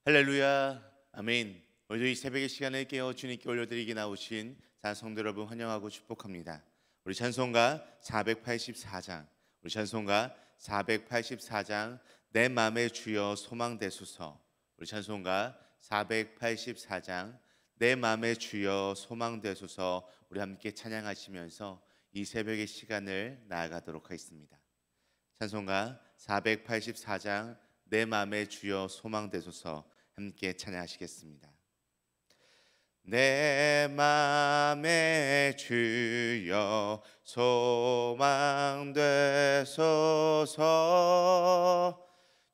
할렐루야, 아멘. 오늘도 이 새벽의 시간을 깨어 주님께 올려드리기 나오신 성도 여러분 환영하고 축복합니다. 우리 찬송가 484장, 내 맘의 주여 소망되소서. 우리 찬송가 484장 내 맘의 주여 소망되소서. 우리 함께 찬양하시면서 이 새벽의 시간을 나아가도록 하겠습니다. 찬송가 484장 내 맘의 주여 소망되소서 함께 찬양하시겠습니다. 내 맘의 주여 소망되소서.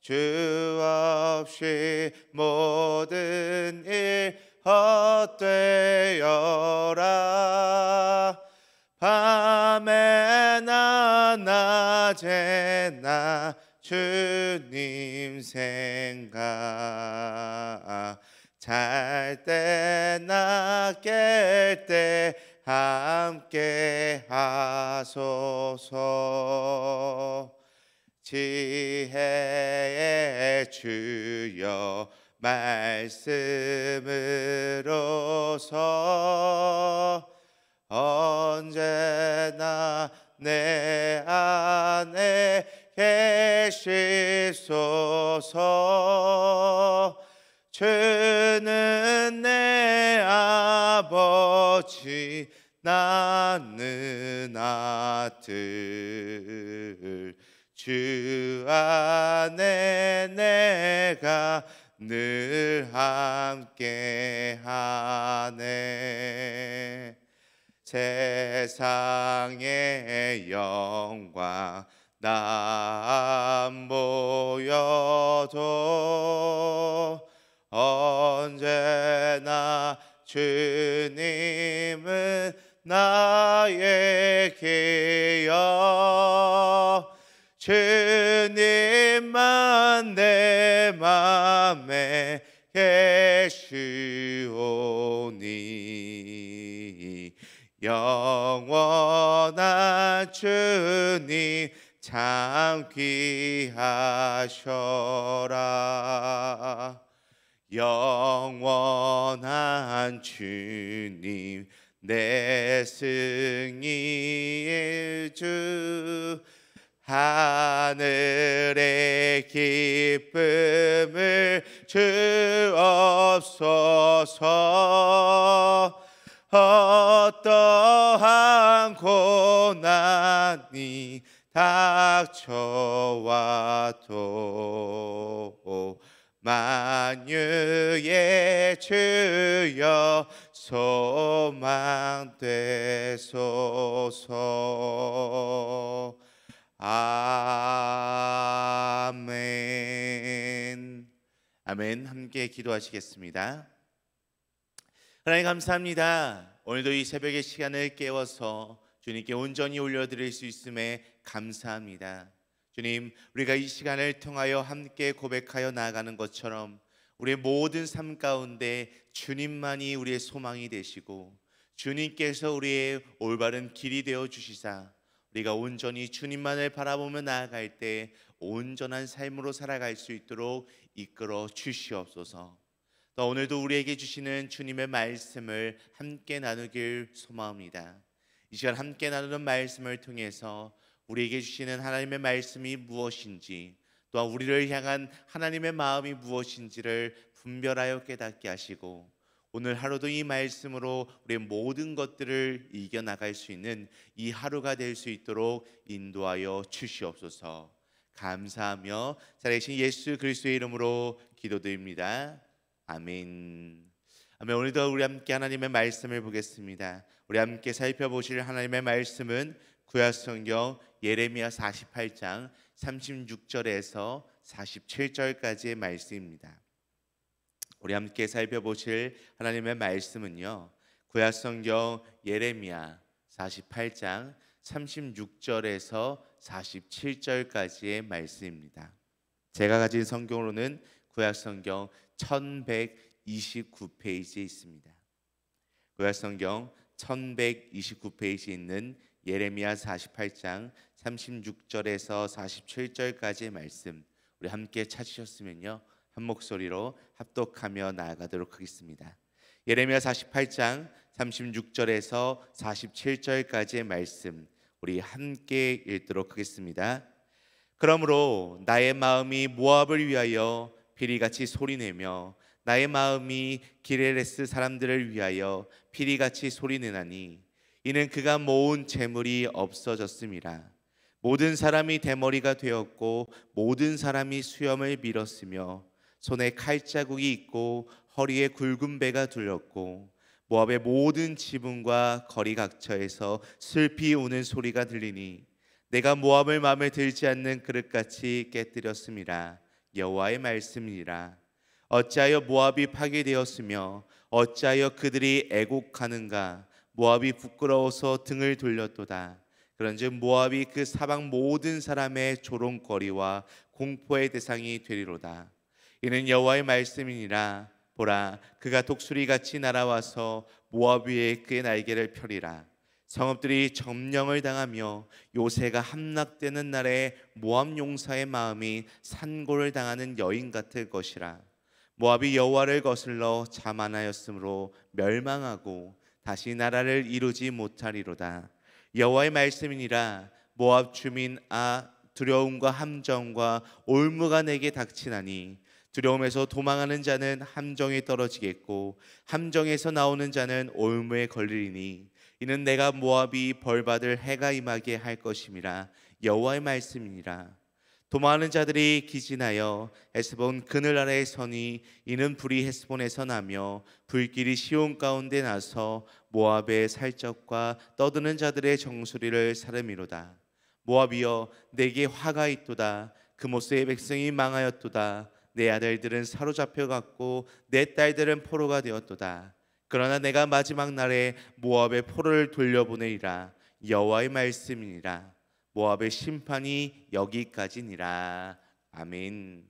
주 없이 모든 일 헛되어라. 밤에나 낮에나 주님 생각, 잘 때나 깰 때 함께 하소서. 지혜의 주여 말씀으로서 언제나 내 안에 계시소서. 주는 내 아버지 나는 아들. 주 안에 내가 늘 함께하네. 세상의 영광 나 안 보여도 언제나 주님은 나의 기여. 주님만 내 맘에 계시오니 영원한 주님 참 귀하셔라. 영원한 주님 내 승리의 주. 하늘의 기쁨을 주옵소서. 어떠한 고난이 닥쳐와도 만유의 주여 소망되소서. 아멘. 아멘. 함께 기도하시겠습니다. 하나님 감사합니다. 오늘도 이 새벽의 시간을 깨워서 주님께 온전히 올려드릴 수 있음에 감사합니다. 주님, 우리가 이 시간을 통하여 함께 고백하여 나아가는 것처럼 우리의 모든 삶 가운데 주님만이 우리의 소망이 되시고 주님께서 우리의 올바른 길이 되어 주시사 우리가 온전히 주님만을 바라보며 나아갈 때 온전한 삶으로 살아갈 수 있도록 이끌어 주시옵소서. 또 오늘도 우리에게 주시는 주님의 말씀을 함께 나누길 소망합니다. 이 시간 함께 나누는 말씀을 통해서 우리에게 주시는 하나님의 말씀이 무엇인지, 또한 우리를 향한 하나님의 마음이 무엇인지를 분별하여 깨닫게 하시고 오늘 하루도 이 말씀으로 우리의 모든 것들을 이겨나갈 수 있는 이 하루가 될 수 있도록 인도하여 주시옵소서. 감사하며 살아계신 예수 그리스도의 이름으로 기도드립니다. 아멘. 아멘. 오늘도 우리 함께 하나님의 말씀을 보겠습니다. 우리 함께 살펴보실 하나님의 말씀은 구약성경 예레미야 48장 36절에서 47절까지의 말씀입니다. 우리 함께 살펴보실 하나님의 말씀은요, 구약성경 예레미야 48장 36절에서 47절까지의 말씀입니다. 제가 가진 성경으로는 구약성경 1129페이지에 있습니다. 구약성경 1129페이지에 있는 예레미야 48장 36절에서 47절까지의 말씀, 우리 함께 찾으셨으면요 한 목소리로 합독하며 나아가도록 하겠습니다. 예레미야 48장 36절에서 47절까지의 말씀 우리 함께 읽도록 하겠습니다. 그러므로 나의 마음이 모압을 위하여 피리같이 소리내며 나의 마음이 기레레스 사람들을 위하여 피리같이 소리내나니 이는 그가 모은 재물이 없어졌음이라. 모든 사람이 대머리가 되었고 모든 사람이 수염을 밀었으며 손에 칼자국이 있고 허리에 굵은 배가 둘렸고 모압의 모든 지붕과 거리 각처에서 슬피 우는 소리가 들리니 내가 모압을 마음에 들지 않는 그릇같이 깨뜨렸음이라. 여호와의 말씀이니라. 어찌하여 모압이 파괴되었으며 어찌하여 그들이 애곡하는가. 모압이 부끄러워서 등을 돌렸도다. 그런즉 모압이 그 사방 모든 사람의 조롱거리와 공포의 대상이 되리로다. 이는 여호와의 말씀이니라. 보라, 그가 독수리같이 날아와서 모압 위에 그의 날개를 펴리라. 성읍들이 점령을 당하며 요새가 함락되는 날에 모압 용사의 마음이 산고를 당하는 여인 같을 것이라. 모압이 여호와를 거슬러 자만하였으므로 멸망하고 다시 나라를 이루지 못하리로다. 여호와의 말씀이니라. 모압 주민 두려움과 함정과 올무가 내게 닥치나니 두려움에서 도망하는 자는 함정에 떨어지겠고 함정에서 나오는 자는 올무에 걸리리니 이는 내가 모압이 벌받을 해가 임하게 할 것임이라. 여호와의 말씀이니라. 도망하는 자들이 기진하여 헤스본 그늘 아래에 서니 이는 불이 헤스본에서 나며 불길이 시온 가운데 나서 모압의 살적과 떠드는 자들의 정수리를 사름이로다. 모압이여, 내게 화가 있도다. 그모스의 백성이 망하였도다. 내 아들들은 사로잡혀갔고 내 딸들은 포로가 되었도다. 그러나 내가 마지막 날에 모압의 포로를 돌려보내리라. 여호와의 말씀이니라. 모압의 심판이 여기까지니라. 아멘.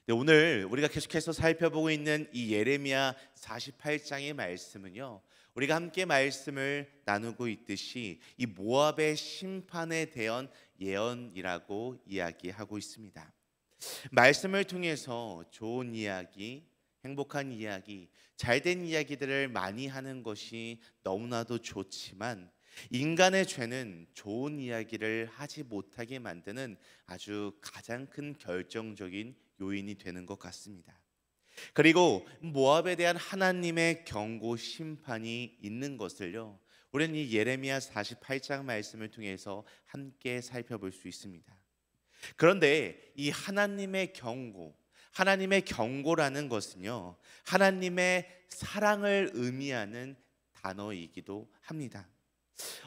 네, 오늘 우리가 계속해서 살펴보고 있는 이 예레미야 48장의 말씀은요, 우리가 함께 말씀을 나누고 있듯이 이 모압의 심판에 대한 예언이라고 이야기하고 있습니다. 말씀을 통해서 좋은 이야기, 행복한 이야기, 잘된 이야기들을 많이 하는 것이 너무나도 좋지만 인간의 죄는 좋은 이야기를 하지 못하게 만드는 아주 가장 큰 결정적인 요인이 되는 것 같습니다. 그리고 모압에 대한 하나님의 경고 심판이 있는 것을요, 우리는 이 예레미야 48장 말씀을 통해서 함께 살펴볼 수 있습니다. 그런데 이 하나님의 경고라는 것은요, 하나님의 사랑을 의미하는 단어이기도 합니다.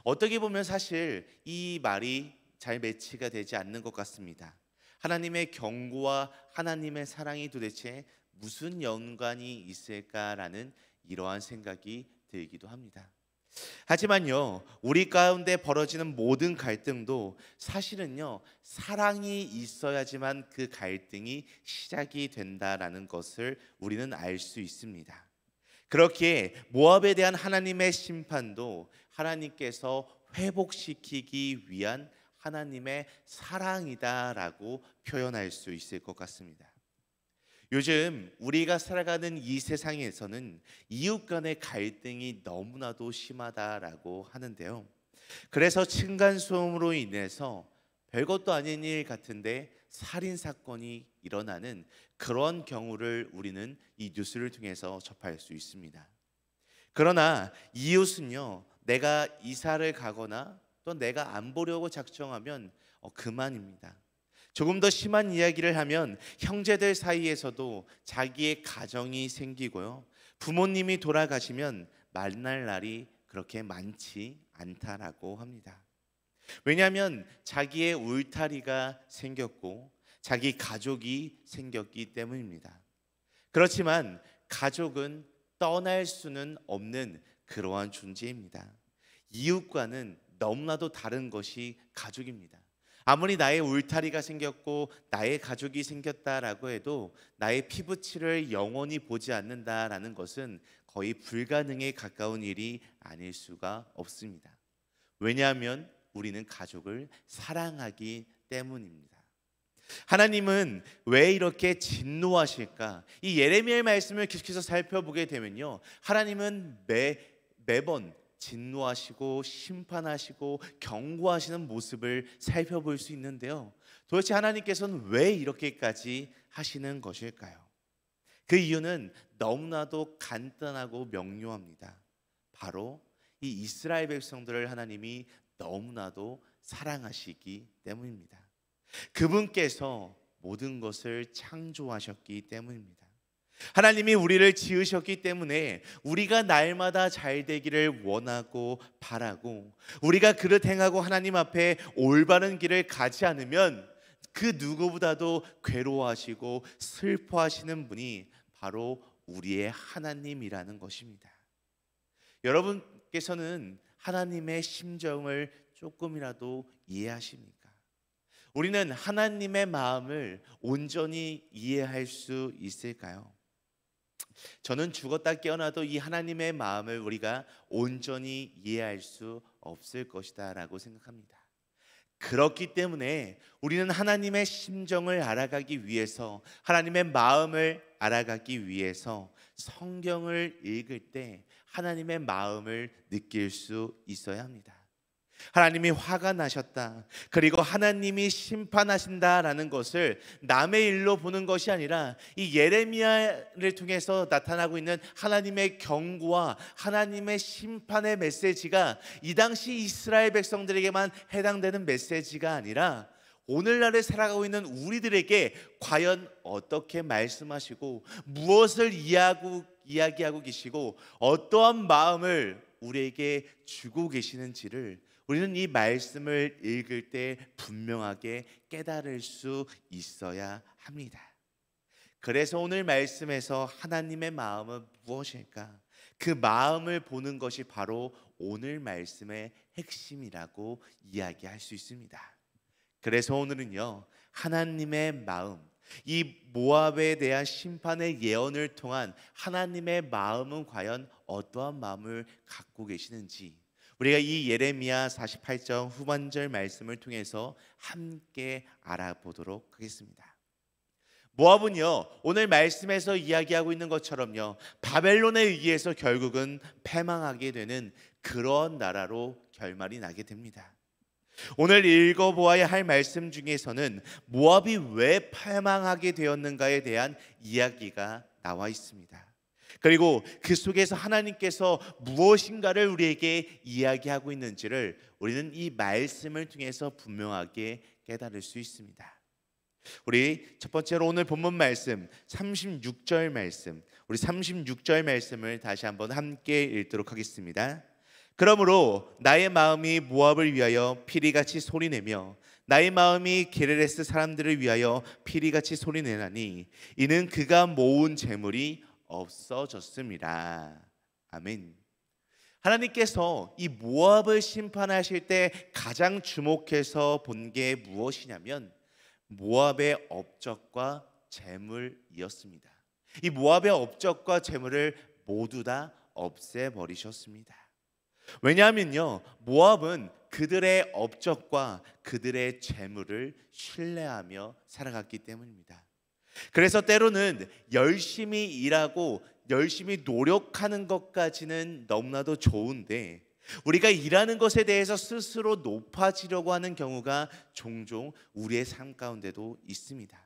어떻게 보면 사실 이 말이 잘 매치가 되지 않는 것 같습니다. 하나님의 경고와 하나님의 사랑이 도대체 무슨 연관이 있을까라는 이러한 생각이 들기도 합니다. 하지만요, 우리 가운데 벌어지는 모든 갈등도 사실은요, 사랑이 있어야지만 그 갈등이 시작이 된다라는 것을 우리는 알 수 있습니다. 그렇기에 모압에 대한 하나님의 심판도 하나님께서 회복시키기 위한 하나님의 사랑이다라고 표현할 수 있을 것 같습니다. 요즘 우리가 살아가는 이 세상에서는 이웃 간의 갈등이 너무나도 심하다라고 하는데요. 그래서 층간소음으로 인해서 별것도 아닌 일 같은데 살인 사건이 일어나는 그런 경우를 우리는 이 뉴스를 통해서 접할 수 있습니다. 그러나 이웃은요, 내가 이사를 가거나 또 내가 안 보려고 작정하면 그만입니다. 조금 더 심한 이야기를 하면 형제들 사이에서도 자기의 가정이 생기고요, 부모님이 돌아가시면 만날 날이 그렇게 많지 않다라고 합니다. 왜냐하면 자기의 울타리가 생겼고 자기 가족이 생겼기 때문입니다. 그렇지만 가족은 떠날 수는 없는 그러한 존재입니다. 이웃과는 너무나도 다른 것이 가족입니다. 아무리 나의 울타리가 생겼고 나의 가족이 생겼다라고 해도 나의 피부칠을 영원히 보지 않는다라는 것은 거의 불가능에 가까운 일이 아닐 수가 없습니다. 왜냐하면 우리는 가족을 사랑하기 때문입니다. 하나님은 왜 이렇게 진노하실까? 이 예레미야의 말씀을 계속해서 살펴보게 되면요, 하나님은 매번 진노하시고 심판하시고 경고하시는 모습을 살펴볼 수 있는데요, 도대체 하나님께서는 왜 이렇게까지 하시는 것일까요? 그 이유는 너무나도 간단하고 명료합니다. 바로 이 이스라엘 백성들을 하나님이 너무나도 사랑하시기 때문입니다. 그분께서 모든 것을 창조하셨기 때문입니다. 하나님이 우리를 지으셨기 때문에 우리가 날마다 잘 되기를 원하고 바라고, 우리가 그릇 행하고 하나님 앞에 올바른 길을 가지 않으면 그 누구보다도 괴로워하시고 슬퍼하시는 분이 바로 우리의 하나님이라는 것입니다. 여러분께서는 하나님의 심정을 조금이라도 이해하십니까? 우리는 하나님의 마음을 온전히 이해할 수 있을까요? 저는 죽었다 깨어나도 이 하나님의 마음을 우리가 온전히 이해할 수 없을 것이다 라고 생각합니다. 그렇기 때문에 우리는 하나님의 심정을 알아가기 위해서, 하나님의 마음을 알아가기 위해서 성경을 읽을 때 하나님의 마음을 느낄 수 있어야 합니다. 하나님이 화가 나셨다, 그리고 하나님이 심판하신다라는 것을 남의 일로 보는 것이 아니라 이 예레미야를 통해서 나타나고 있는 하나님의 경고와 하나님의 심판의 메시지가 이 당시 이스라엘 백성들에게만 해당되는 메시지가 아니라 오늘날에 살아가고 있는 우리들에게 과연 어떻게 말씀하시고 무엇을 이야기하고 계시고 어떠한 마음을 우리에게 주고 계시는지를 우리는 이 말씀을 읽을 때 분명하게 깨달을 수 있어야 합니다. 그래서 오늘 말씀에서 하나님의 마음은 무엇일까? 그 마음을 보는 것이 바로 오늘 말씀의 핵심이라고 이야기할 수 있습니다. 그래서 오늘은요, 하나님의 마음, 이 모압에 대한 심판의 예언을 통한 하나님의 마음은 과연 어떠한 마음을 갖고 계시는지, 우리가 이 예레미야 48장 후반절 말씀을 통해서 함께 알아보도록 하겠습니다. 모압은요, 오늘 말씀에서 이야기하고 있는 것처럼요, 바벨론에 의해서 결국은 패망하게 되는 그런 나라로 결말이 나게 됩니다. 오늘 읽어보아야 할 말씀 중에서는 모압이 왜 패망하게 되었는가에 대한 이야기가 나와 있습니다. 그리고 그 속에서 하나님께서 무엇인가를 우리에게 이야기하고 있는지를 우리는 이 말씀을 통해서 분명하게 깨달을 수 있습니다. 우리 첫 번째로 오늘 본문 말씀 36절 말씀, 우리 36절 말씀을 다시 한번 함께 읽도록 하겠습니다. 그러므로 나의 마음이 모압을 위하여 피리같이 소리내며 나의 마음이 게레레스 사람들을 위하여 피리같이 소리내나니 이는 그가 모은 재물이 없어졌습니다. 아멘. 하나님께서 이 모압을 심판하실 때 가장 주목해서 본 게 무엇이냐면 모압의 업적과 재물이었습니다. 이 모압의 업적과 재물을 모두 다 없애버리셨습니다. 왜냐하면요, 모압은 그들의 업적과 그들의 재물을 신뢰하며 살아갔기 때문입니다. 그래서 때로는 열심히 일하고 열심히 노력하는 것까지는 너무나도 좋은데, 우리가 일하는 것에 대해서 스스로 높아지려고 하는 경우가 종종 우리의 삶 가운데도 있습니다.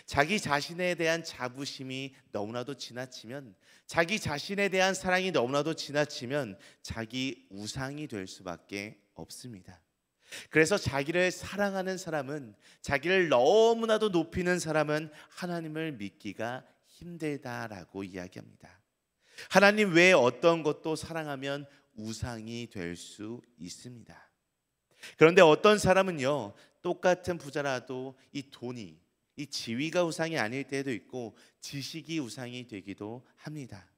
자기 자신에 대한 자부심이 너무나도 지나치면, 자기 자신에 대한 사랑이 너무나도 지나치면 자기 우상이 될 수밖에 없습니다. 그래서 자기를 사랑하는 사람은, 자기를 너무나도 높이는 사람은 하나님을 믿기가 힘들다라고 이야기합니다. 하나님 외에 어떤 것도 사랑하면 우상이 될 수 있습니다. 그런데 어떤 사람은요, 똑같은 부자라도 이 돈이, 이 지위가 우상이 아닐 때도 있고 지식이 우상이 되기도 합니다.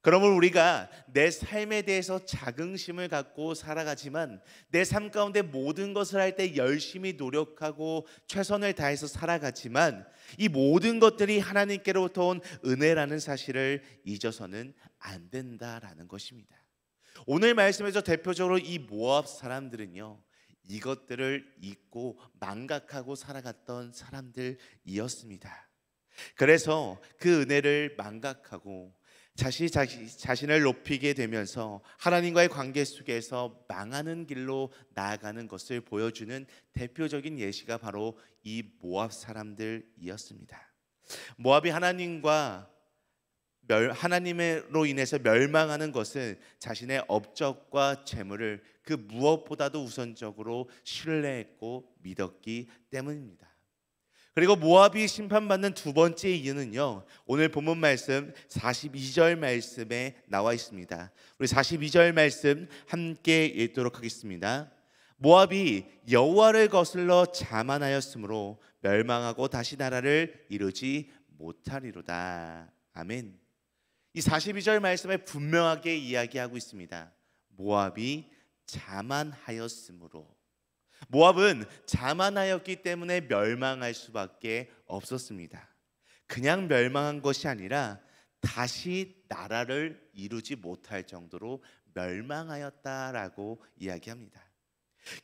그러면 우리가 내 삶에 대해서 자긍심을 갖고 살아가지만 내 삶 가운데 모든 것을 할 때 열심히 노력하고 최선을 다해서 살아가지만 이 모든 것들이 하나님께로부터 온 은혜라는 사실을 잊어서는 안 된다라는 것입니다. 오늘 말씀에서 대표적으로 이 모압 사람들은요, 이것들을 잊고 망각하고 살아갔던 사람들이었습니다. 그래서 그 은혜를 망각하고 자신을 높이게 되면서 하나님과의 관계 속에서 망하는 길로 나아가는 것을 보여주는 대표적인 예시가 바로 이 모압 사람들이었습니다. 모압이 하나님으로 인해서 멸망하는 것은 자신의 업적과 재물을 그 무엇보다도 우선적으로 신뢰했고 믿었기 때문입니다. 그리고 모압이 심판받는 두 번째 이유는요, 오늘 본문 말씀 42절 말씀에 나와 있습니다. 우리 42절 말씀 함께 읽도록 하겠습니다. 모압이 여호와를 거슬러 자만하였으므로 멸망하고 다시 나라를 이루지 못하리로다. 아멘. 이 42절 말씀에 분명하게 이야기하고 있습니다. 모압이 자만하였으므로. 모압은 자만하였기 때문에 멸망할 수밖에 없었습니다. 그냥 멸망한 것이 아니라 다시 나라를 이루지 못할 정도로 멸망하였다라고 이야기합니다.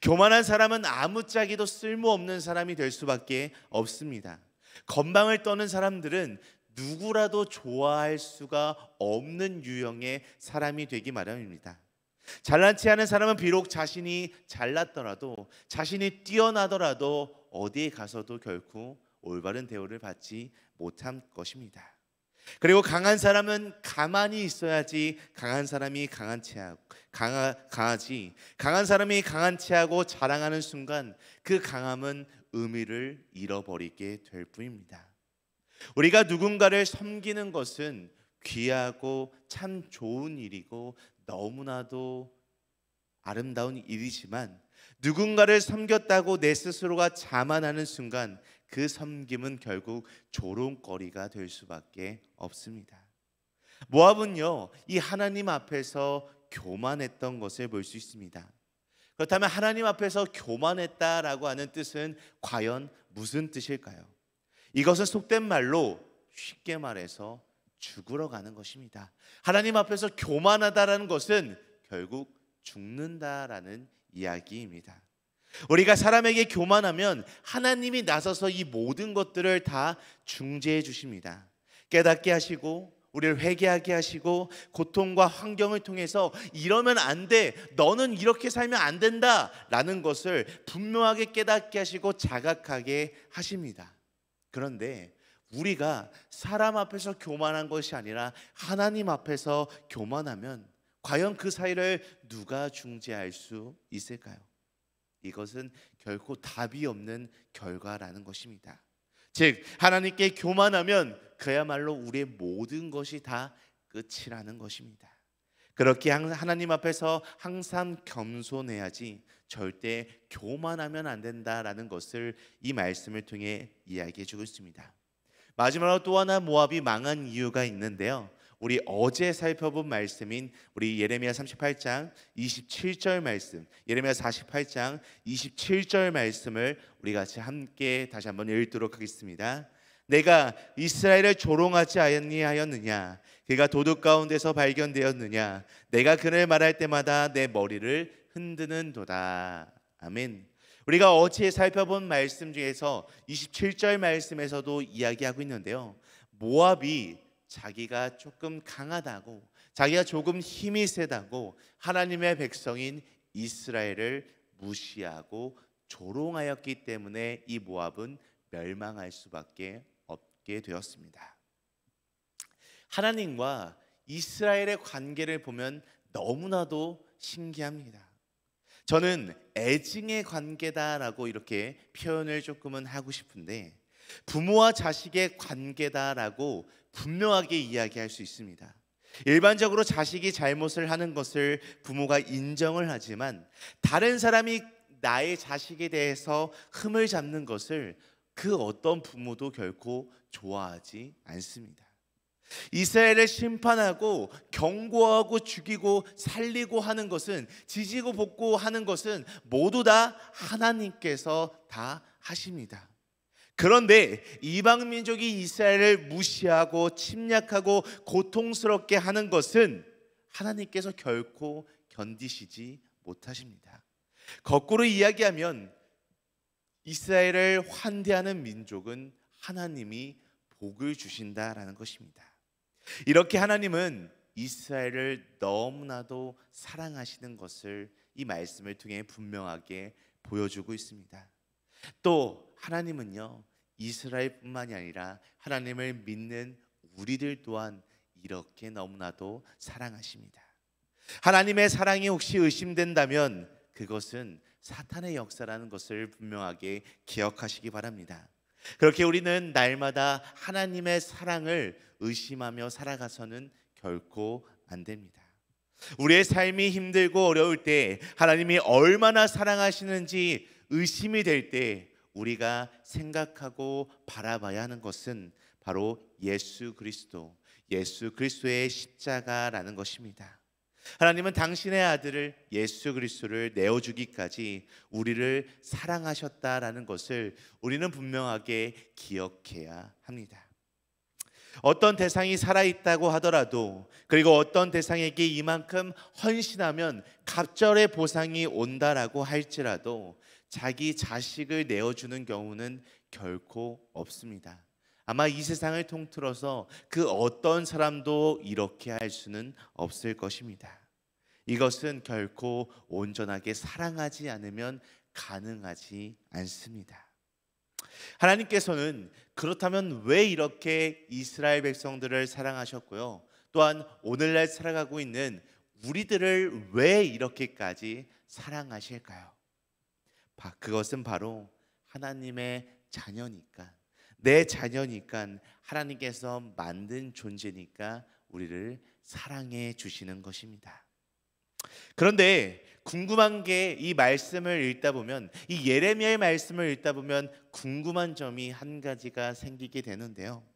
교만한 사람은 아무짝에도 쓸모없는 사람이 될 수밖에 없습니다. 건방을 떠는 사람들은 누구라도 좋아할 수가 없는 유형의 사람이 되기 마련입니다. 잘난 체 하는 사람은 비록 자신이 잘났더라도, 자신이 뛰어나더라도 어디에 가서도 결코 올바른 대우를 받지 못할 것입니다. 그리고 강한 사람은 가만히 있어야지 강한 사람이 강한 사람이 강한 체하고 자랑하는 순간 그 강함은 의미를 잃어버리게 될 뿐입니다. 우리가 누군가를 섬기는 것은 귀하고 참 좋은 일이고 너무나도 아름다운 일이지만, 누군가를 섬겼다고 내 스스로가 자만하는 순간 그 섬김은 결국 조롱거리가 될 수밖에 없습니다. 모압은요, 이 하나님 앞에서 교만했던 것을 볼 수 있습니다. 그렇다면 하나님 앞에서 교만했다라고 하는 뜻은 과연 무슨 뜻일까요? 이것은 속된 말로 쉽게 말해서 죽으러 가는 것입니다. 하나님 앞에서 교만하다라는 것은 결국 죽는다라는 이야기입니다. 우리가 사람에게 교만하면 하나님이 나서서 이 모든 것들을 다 중재해 주십니다. 깨닫게 하시고 우리를 회개하게 하시고 고통과 환경을 통해서 이러면 안 돼, 너는 이렇게 살면 안 된다라는 것을 분명하게 깨닫게 하시고 자각하게 하십니다. 그런데 우리가 사람 앞에서 교만한 것이 아니라 하나님 앞에서 교만하면 과연 그 사이를 누가 중재할 수 있을까요? 이것은 결코 답이 없는 결과라는 것입니다. 즉 하나님께 교만하면 그야말로 우리의 모든 것이 다 끝이라는 것입니다. 그렇게 하나님 앞에서 항상 겸손해야지 절대 교만하면 안 된다라는 것을 이 말씀을 통해 이야기해 주고 있습니다. 마지막으로 또 하나 모압이 망한 이유가 있는데요, 우리 어제 살펴본 말씀인 우리 예레미야 38장 27절 말씀, 예레미야 48장 27절 말씀을 우리 같이 함께 다시 한번 읽도록 하겠습니다. 내가 이스라엘을 조롱하지 아니하였느냐? 그가 도둑 가운데서 발견되었느냐? 내가 그를 말할 때마다 내 머리를 흔드는도다. 아멘. 우리가 어제 살펴본 말씀 중에서 27절 말씀에서도 이야기하고 있는데요, 모압이 자기가 조금 강하다고, 자기가 조금 힘이 세다고 하나님의 백성인 이스라엘을 무시하고 조롱하였기 때문에 이 모압은 멸망할 수밖에 없게 되었습니다. 하나님과 이스라엘의 관계를 보면 너무나도 신기합니다. 저는 애증의 관계다라고 이렇게 표현을 조금은 하고 싶은데, 부모와 자식의 관계다라고 분명하게 이야기할 수 있습니다. 일반적으로 자식이 잘못을 하는 것을 부모가 인정을 하지만, 다른 사람이 나의 자식에 대해서 흠을 잡는 것을 그 어떤 부모도 결코 좋아하지 않습니다. 이스라엘을 심판하고 경고하고 죽이고 살리고 하는 것은, 지지고 볶고 하는 것은 모두 다 하나님께서 다 하십니다. 그런데 이방 민족이 이스라엘을 무시하고 침략하고 고통스럽게 하는 것은 하나님께서 결코 견디시지 못하십니다. 거꾸로 이야기하면 이스라엘을 환대하는 민족은 하나님이 복을 주신다라는 것입니다. 이렇게 하나님은 이스라엘을 너무나도 사랑하시는 것을 이 말씀을 통해 분명하게 보여주고 있습니다. 또 하나님은요, 이스라엘뿐만이 아니라 하나님을 믿는 우리들 또한 이렇게 너무나도 사랑하십니다. 하나님의 사랑이 혹시 의심된다면 그것은 사탄의 역사라는 것을 분명하게 기억하시기 바랍니다. 그렇게 우리는 날마다 하나님의 사랑을 의심하며 살아가서는 결코 안 됩니다. 우리의 삶이 힘들고 어려울 때 하나님이 얼마나 사랑하시는지 의심이 될 때 우리가 생각하고 바라봐야 하는 것은 바로 예수 그리스도의 십자가라는 것입니다. 하나님은 당신의 아들을 예수 그리스도를 내어주기까지 우리를 사랑하셨다라는 것을 우리는 분명하게 기억해야 합니다. 어떤 대상이 살아있다고 하더라도, 그리고 어떤 대상에게 이만큼 헌신하면 갑절의 보상이 온다라고 할지라도 자기 자식을 내어주는 경우는 결코 없습니다. 아마 이 세상을 통틀어서 그 어떤 사람도 이렇게 할 수는 없을 것입니다. 이것은 결코 온전하게 사랑하지 않으면 가능하지 않습니다. 하나님께서는 그렇다면 왜 이렇게 이스라엘 백성들을 사랑하셨고요, 또한 오늘날 살아가고 있는 우리들을 왜 이렇게까지 사랑하실까요? 그것은 바로 하나님의 자녀니까, 내 자녀니까, 하나님께서 만든 존재니까 우리를 사랑해 주시는 것입니다. 그런데 궁금한 게, 이 말씀을 읽다 보면, 이 예레미야의 말씀을 읽다 보면 궁금한 점이 한 가지가 생기게 되는데요.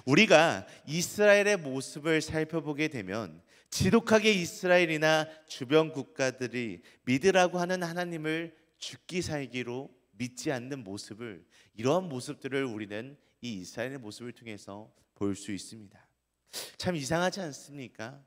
우리가 이스라엘의 모습을 살펴보게 되면 지독하게 이스라엘이나 주변 국가들이 믿으라고 하는 하나님을 죽기 살기로 믿지 않는 모습을, 이러한 모습들을 우리는 이 이스라엘의 모습을 통해서 볼 수 있습니다. 참 이상하지 않습니까?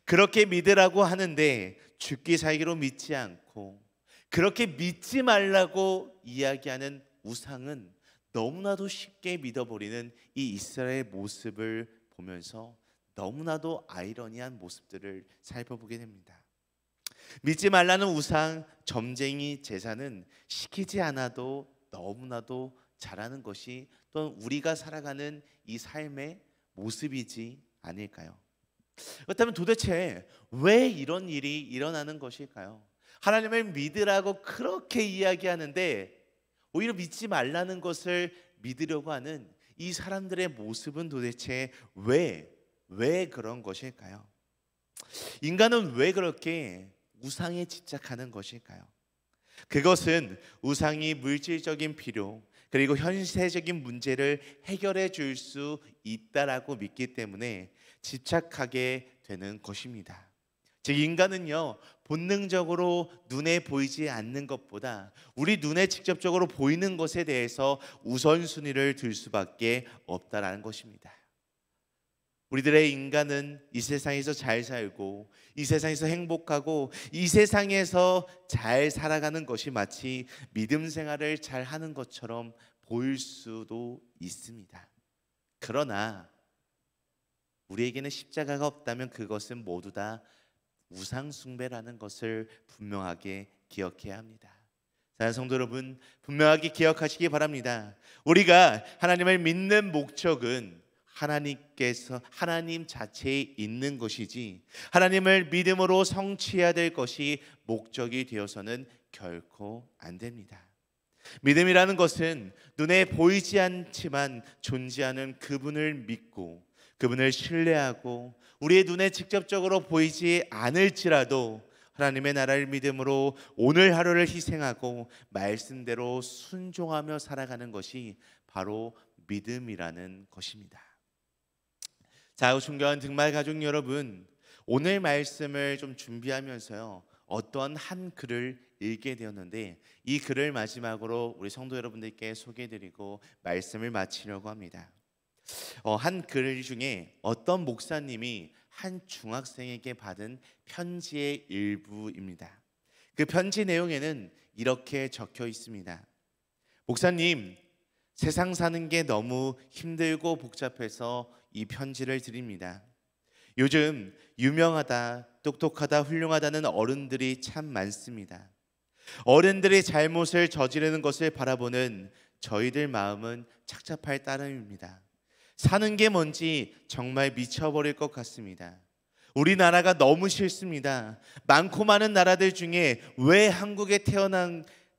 그렇게 믿으라고 하는데 죽기 살기로 믿지 않고, 그렇게 믿지 말라고 이야기하는 우상은 너무나도 쉽게 믿어버리는 이 이스라엘의 모습을 보면서 너무나도 아이러니한 모습들을 살펴보게 됩니다. 믿지 말라는 우상, 점쟁이 제사는 시키지 않아도 너무나도 잘하는 것이 또 우리가 살아가는 이 삶의 모습이지 않을까요? 그렇다면 도대체 왜 이런 일이 일어나는 것일까요? 하나님을 믿으라고 그렇게 이야기하는데 오히려 믿지 말라는 것을 믿으려고 하는 이 사람들의 모습은 도대체 왜 그런 것일까요? 인간은 왜 그렇게 우상에 집착하는 것일까요? 그것은 우상이 물질적인 필요, 그리고 현세적인 문제를 해결해 줄 수 있다라고 믿기 때문에 집착하게 되는 것입니다. 즉, 인간은요, 본능적으로 눈에 보이지 않는 것보다 우리 눈에 직접적으로 보이는 것에 대해서 우선순위를 둘 수밖에 없다라는 것입니다. 우리들의 인간은 이 세상에서 잘 살고, 이 세상에서 행복하고, 이 세상에서 잘 살아가는 것이 마치 믿음 생활을 잘 하는 것처럼 보일 수도 있습니다. 그러나 우리에게는 십자가가 없다면 그것은 모두 다 우상 숭배라는 것을 분명하게 기억해야 합니다. 사랑하는 성도 여러분, 분명하게 기억하시기 바랍니다. 우리가 하나님을 믿는 목적은 하나님 자체에 있는 것이지, 하나님을 믿음으로 성취해야 될 것이 목적이 되어서는 결코 안 됩니다. 믿음이라는 것은 눈에 보이지 않지만 존재하는 그분을 믿고, 그분을 신뢰하고, 우리의 눈에 직접적으로 보이지 않을지라도 하나님의 나라를 믿음으로 오늘 하루를 희생하고 말씀대로 순종하며 살아가는 것이 바로 믿음이라는 것입니다. 자, 존경하는 등말 가족 여러분, 오늘 말씀을 좀 준비하면서요, 어떤 한 글을 읽게 되었는데 이 글을 마지막으로 우리 성도 여러분들께 소개해드리고 말씀을 마치려고 합니다. 한 글 중에 어떤 목사님이 한 중학생에게 받은 편지의 일부입니다. 그 편지 내용에는 이렇게 적혀 있습니다. 목사님, 세상 사는 게 너무 힘들고 복잡해서 이 편지를 드립니다. 요즘 유명하다, 똑똑하다, 훌륭하다는 어른들이 참 많습니다. 어른들의 잘못을 저지르는 것을 바라보는 저희들 마음은 착잡할 따름입니다. 사는 게 뭔지 정말 미쳐버릴 것 같습니다. 우리나라가 너무 싫습니다. 많고 많은 나라들 중에 왜 한국에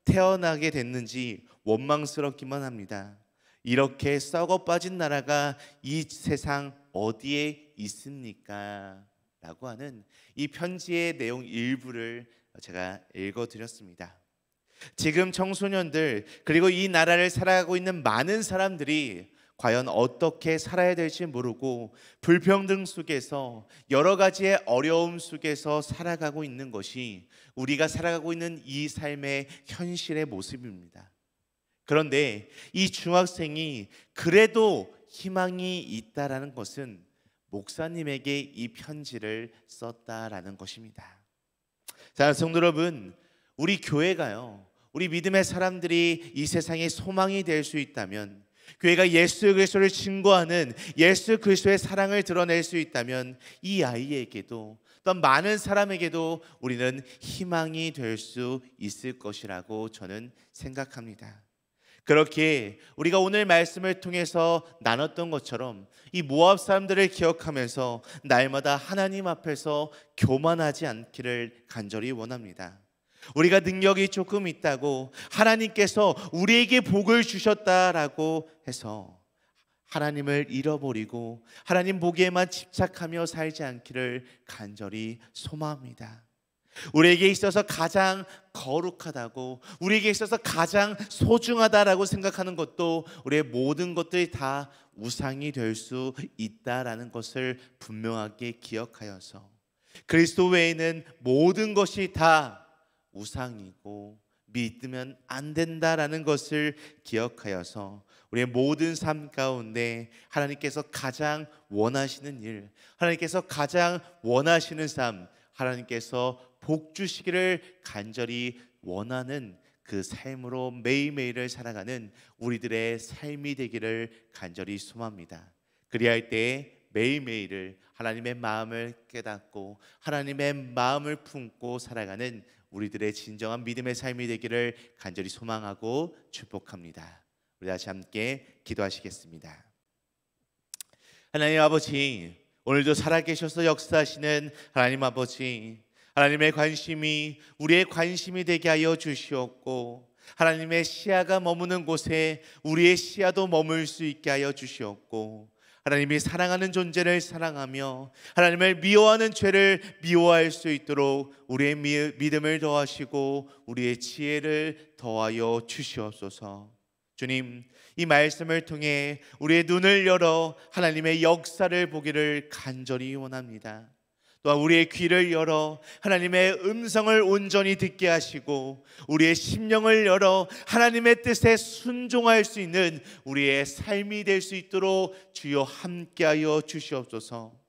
태어나게 됐는지 원망스럽기만 합니다. 이렇게 썩어 빠진 나라가 이 세상 어디에 있습니까? 라고 하는 이 편지의 내용 일부를 제가 읽어드렸습니다. 지금 청소년들 그리고 이 나라를 살아가고 있는 많은 사람들이 과연 어떻게 살아야 될지 모르고 불평등 속에서 여러 가지의 어려움 속에서 살아가고 있는 것이 우리가 살아가고 있는 이 삶의 현실의 모습입니다. 그런데 이 중학생이 그래도 희망이 있다라는 것은 목사님에게 이 편지를 썼다라는 것입니다. 자, 성도 여러분, 우리 교회가요, 우리 믿음의 사람들이 이 세상의 소망이 될 수 있다면, 교회가 예수 그리스도를 증거하는 예수 그리스도의 사랑을 드러낼 수 있다면 이 아이에게도 또 많은 사람에게도 우리는 희망이 될 수 있을 것이라고 저는 생각합니다. 그렇게 우리가 오늘 말씀을 통해서 나눴던 것처럼 이 모압 사람들을 기억하면서 날마다 하나님 앞에서 교만하지 않기를 간절히 원합니다. 우리가 능력이 조금 있다고 하나님께서 우리에게 복을 주셨다라고 해서 하나님을 잃어버리고 하나님 보기에만 집착하며 살지 않기를 간절히 소망합니다. 우리에게 있어서 가장 거룩하다고, 우리에게 있어서 가장 소중하다라고 생각하는 것도 우리의 모든 것들이 다 우상이 될 수 있다라는 것을 분명하게 기억하여서 그리스도 외에는 모든 것이 다 우상이고 믿으면 안 된다라는 것을 기억하여서 우리의 모든 삶 가운데 하나님께서 가장 원하시는 일, 하나님께서 가장 원하시는 삶, 하나님께서 복 주시기를 간절히 원하는 그 삶으로 매일매일을 살아가는 우리들의 삶이 되기를 간절히 소망합니다. 그리할 때 매일매일을 하나님의 마음을 깨닫고 하나님의 마음을 품고 살아가는 우리들의 진정한 믿음의 삶이 되기를 간절히 소망하고 축복합니다. 우리 다시 함께 기도하시겠습니다. 하나님 아버지, 오늘도 살아계셔서 역사하시는 하나님 아버지, 하나님의 관심이 우리의 관심이 되게 하여 주시옵고 하나님의 시야가 머무는 곳에 우리의 시야도 머물 수 있게 하여 주시옵고 하나님이 사랑하는 존재를 사랑하며 하나님을 미워하는 죄를 미워할 수 있도록 우리의 믿음을 더하시고 우리의 지혜를 더하여 주시옵소서. 주님, 이 말씀을 통해 우리의 눈을 열어 하나님의 역사를 보기를 간절히 원합니다. 또한 우리의 귀를 열어 하나님의 음성을 온전히 듣게 하시고 우리의 심령을 열어 하나님의 뜻에 순종할 수 있는 우리의 삶이 될 수 있도록 주여 함께하여 주시옵소서.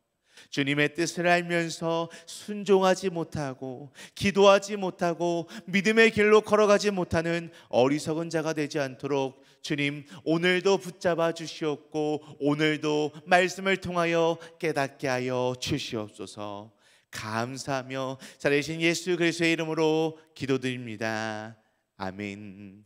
주님의 뜻을 알면서 순종하지 못하고 기도하지 못하고 믿음의 길로 걸어가지 못하는 어리석은 자가 되지 않도록 주님 오늘도 붙잡아 주시옵고 오늘도 말씀을 통하여 깨닫게 하여 주시옵소서. 감사하며 살아계신 예수 그리스도의 이름으로 기도드립니다. 아멘.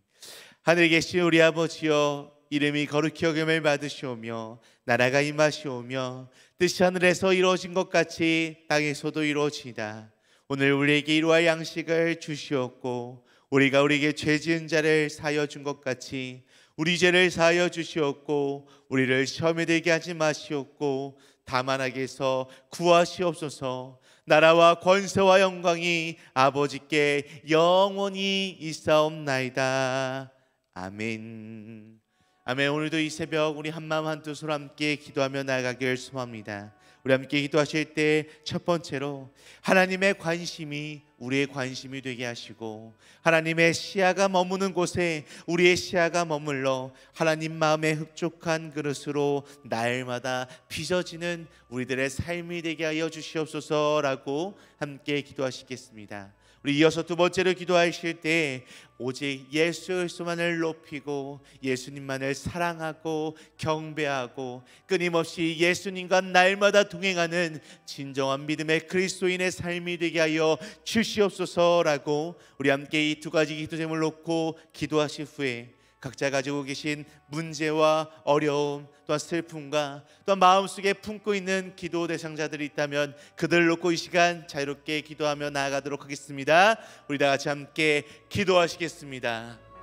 하늘에 계신 우리 아버지여, 이름이 거룩히 여김을 받으시오며 나라가 임하시오며 뜻이 하늘에서 이루어진 것 같이 땅에서도 이루어지이다. 오늘 우리에게 이루할 양식을 주시옵고 우리가 우리에게 죄 지은 자를 사하여 준 것 같이 우리 죄를 사하여 주시옵고 우리를 시험에 들게 하지 마시옵고 다만 악에서 구하시옵소서. 나라와 권세와 영광이 아버지께 영원히 있사옵나이다. 아멘. 아멘. 오늘도 이 새벽 우리 한마음 한뜻으로 함께 기도하며 나아가길 소망합니다. 우리 함께 기도하실 때 첫 번째로 하나님의 관심이 우리의 관심이 되게 하시고 하나님의 시야가 머무는 곳에 우리의 시야가 머물러 하나님 마음에 흡족한 그릇으로 날마다 빚어지는 우리들의 삶이 되게 하여 주시옵소서라고 함께 기도하시겠습니다. 우리 이어서 두 번째로 기도하실 때 오직 예수 그리스도만을 높이고 예수님만을 사랑하고 경배하고 끊임없이 예수님과 날마다 동행하는 진정한 믿음의 그리스도인의 삶이 되게 하여 주시옵소서라고 우리 함께 이 두 가지 기도 제목을 놓고 기도하실 후에 각자 가지고 계신 문제와 어려움 또한 슬픔과 또한 마음속에 품고 있는 기도 대상자들이 있다면 그들을 놓고 이 시간 자유롭게 기도하며 나아가도록 하겠습니다. 우리 다 같이 함께 기도하시겠습니다.